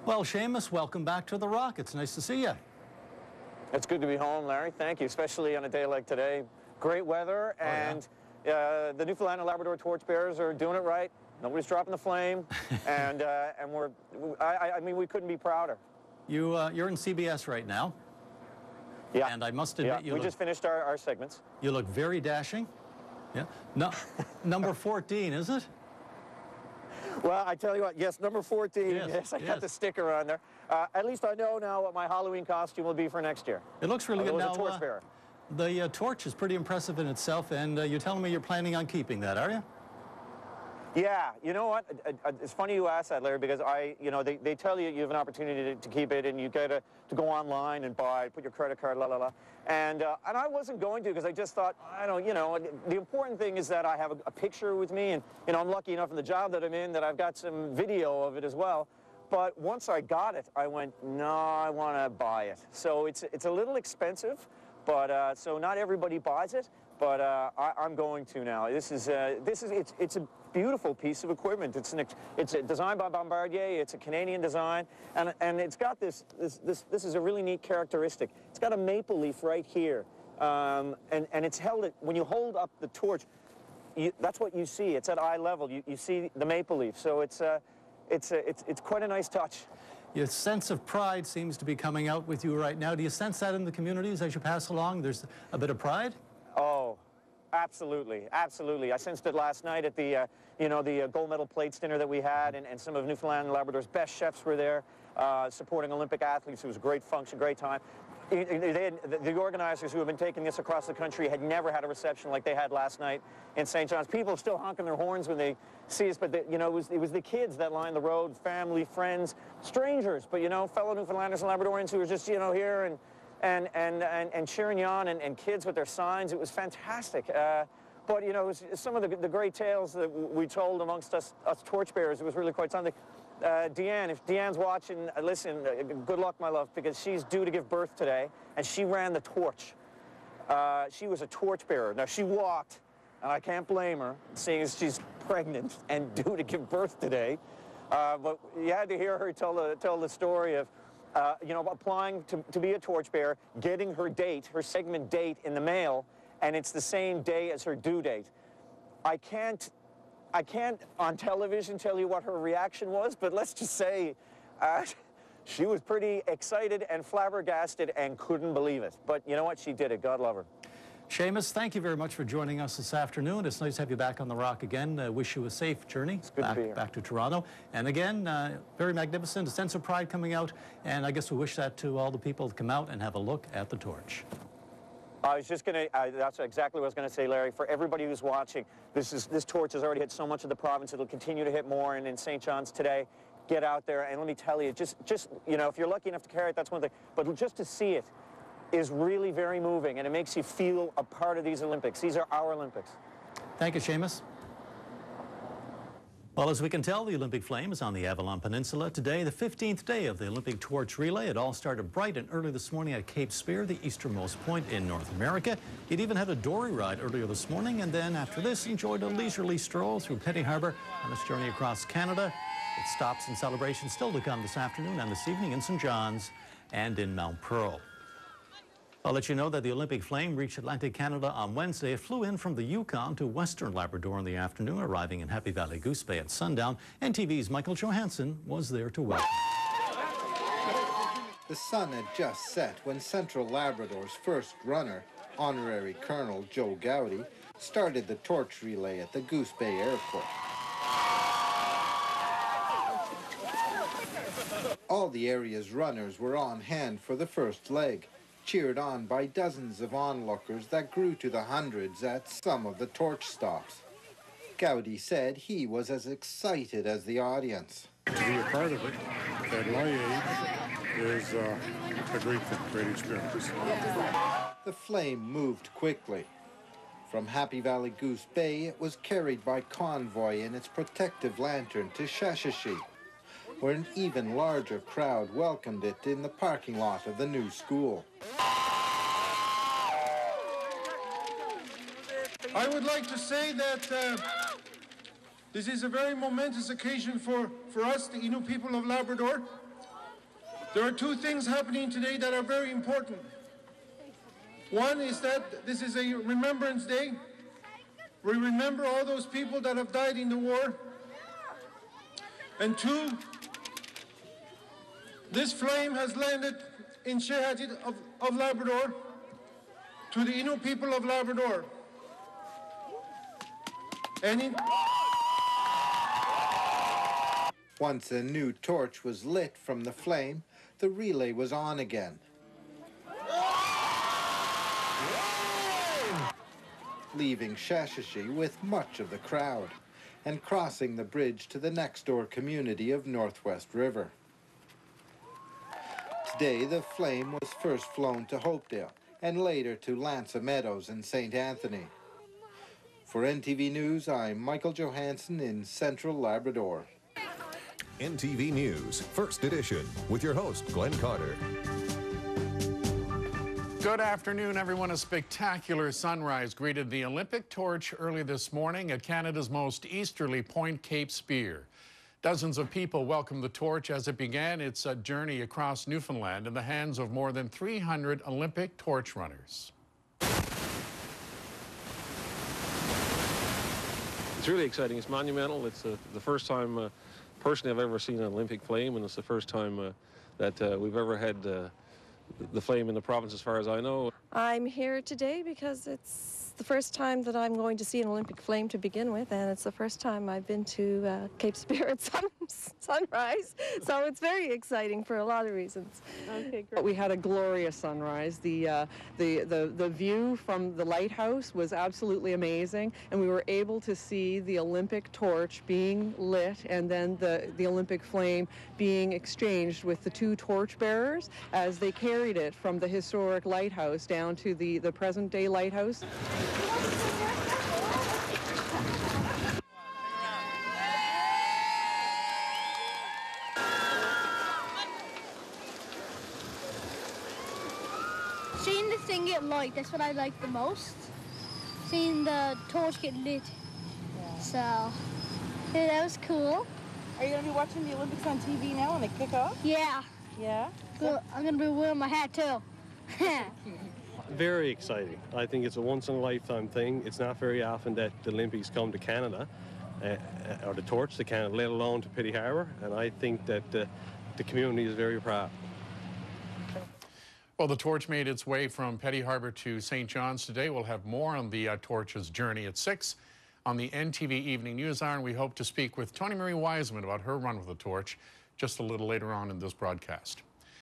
Well, Seamus, welcome back to The Rock. It's nice to see you. It's good to be home, Larry. Thank you, especially on a day like today. Great weather, and the Newfoundland and Labrador torchbearers are doing it right. Nobody's dropping the flame, and I mean, we couldn't be prouder. You're in CBS right now. Yeah. And I must admit, we just finished our segments. You look very dashing. Yeah. No, number 14, is it? Well, I tell you what, yes, number 14, yes, I got the sticker on there. At least I know now what my Halloween costume will be for next year. It looks really good now. Torchbearer. The torch is pretty impressive in itself, and you're telling me you're planning on keeping that, are you? Yeah, you know what? It's funny you ask that, Larry, because they tell you you have an opportunity to keep it, and you get to go online and buy, put your credit card, la la la. And I wasn't going to, because I just thought, the important thing is that I have a picture with me, and I'm lucky enough in the job that I'm in that I've got some video of it as well. But once I got it, I went, no, I want to buy it. So it's a little expensive, but so not everybody buys it. But I'm going to now. It's a beautiful piece of equipment. It's designed by Bombardier. It's a Canadian design, and it's got this is a really neat characteristic. It's got a maple leaf right here, and it's held it when you hold up the torch. That's what you see. It's at eye level. You see the maple leaf. So it's quite a nice touch. Your sense of pride seems to be coming out with you right now. Do you sense that in the communities as you pass along? There's a bit of pride? Oh, absolutely, absolutely. I sensed it last night at the, the gold medal plates dinner that we had, and some of Newfoundland and Labrador's best chefs were there, supporting Olympic athletes. It was a great function, great time. The organizers who have been taking this across the country had never had a reception like they had last night in St. John's. People still honking their horns when they see us, but it was the kids that lined the road, family, friends, strangers, but fellow Newfoundlanders and Labradorians who were just here and cheering you on, and kids with their signs. It was fantastic. But it was some of the great tales that we told amongst us torchbearers. It was really quite something. Deanne, if Deanne's watching, listen, good luck, my love, because she's due to give birth today, and she ran the torch. She was a torchbearer. Now, she walked, and I can't blame her, seeing as she's pregnant and due to give birth today. But you had to hear her tell the story of, applying to be a torchbearer, getting her date, her segment date in the mail, and it's the same day as her due date. I can't on television tell you what her reaction was, but let's just say she was pretty excited and flabbergasted and couldn't believe it. But you know what? She did it. God love her. Seamus, thank you very much for joining us this afternoon. It's nice to have you back on the Rock again. Wish you a safe journey it's good to be here. Back to Toronto. And again, very magnificent, a sense of pride coming out. And I guess we wish that to all the people that come out and have a look at the torch. I was just going to, that's exactly what I was going to say, Larry. For everybody who's watching, this torch has already hit so much of the province. It'll continue to hit more, and in St. John's today, get out there. And let me tell you, just if you're lucky enough to carry it, that's one thing. But just to see it is really very moving, and it makes you feel a part of these Olympics. These are our Olympics. Thank you, Seamus. Well, as we can tell, the Olympic flame is on the Avalon Peninsula today, the 15th day of the Olympic torch relay. It all started bright and early this morning at Cape Spear, the easternmost point in North America. It even had a dory ride earlier this morning, and then after this, enjoyed a leisurely stroll through Petty Harbour on its journey across Canada. It stops and celebrations still to come this afternoon and this evening in St. John's and in Mount Pearl. I'll let you know that the Olympic flame reached Atlantic Canada on Wednesday. It flew in from the Yukon to Western Labrador in the afternoon, arriving in Happy Valley Goose Bay at sundown. NTV's Michael Johansen was there to welcome. The sun had just set when Central Labrador's first runner, Honorary Colonel Joe Gowdy, started the torch relay at the Goose Bay Airport. All the area's runners were on hand for the first leg, cheered on by dozens of onlookers that grew to the hundreds at some of the torch stops. Gowdy said he was as excited as the audience. To be a part of it at my age is a great thing, great experience. The flame moved quickly. From Happy Valley Goose Bay, it was carried by convoy in its protective lantern to Shashashi, where an even larger crowd welcomed it in the parking lot of the new school. I would like to say that this is a very momentous occasion for us, the Innu people of Labrador. There are two things happening today that are very important. One is that this is a Remembrance Day. We remember all those people that have died in the war. And two, this flame has landed in Shehatit of Labrador to the Innu people of Labrador. And Once a new torch was lit from the flame, the relay was on again. Leaving Shashashi with much of the crowd and crossing the bridge to the next door community of Northwest River. Today, the flame was first flown to Hopedale and later to Lanza Meadows in St. Anthony. For NTV News, I'm Michael Johansen in Central Labrador. NTV News, First Edition, with your host, Glenn Carter. Good afternoon, everyone. A spectacular sunrise greeted the Olympic torch early this morning at Canada's most easterly point, Cape Spear. Dozens of people welcomed the torch as it began its journey across Newfoundland in the hands of more than 300 Olympic torch runners. It's really exciting. It's monumental. It's the first time, personally, I've ever seen an Olympic flame, and it's the first time that we've ever had the flame in the province, as far as I know. I'm here today because it's the first time that I'm going to see an Olympic flame to begin with, and it's the first time I've been to Cape Spear at sunrise, so it's very exciting for a lot of reasons. Okay, great. We had a glorious sunrise. The view from the lighthouse was absolutely amazing, and we were able to see the Olympic torch being lit and then the Olympic flame being exchanged with the two torch bearers as they carried it from the historic lighthouse down to the present-day lighthouse. Seeing the thing get light, that's what I like the most. Seeing the torch get lit. Yeah. So, yeah, that was cool. Are you going to be watching the Olympics on TV now when they kick off? Yeah. Yeah? Cool. I'm going to be wearing my hat too. Very exciting. I think it's a once-in-a-lifetime thing. It's not very often that the Olympics come to Canada, or the torch to Canada, let alone to Petty Harbour, and I think that the community is very proud. Well, the torch made its way from Petty Harbour to St. John's today. We'll have more on the torch's journey at 6 on the NTV Evening News Hour, and we hope to speak with Tony Marie Wiseman about her run with the torch just a little later on in this broadcast.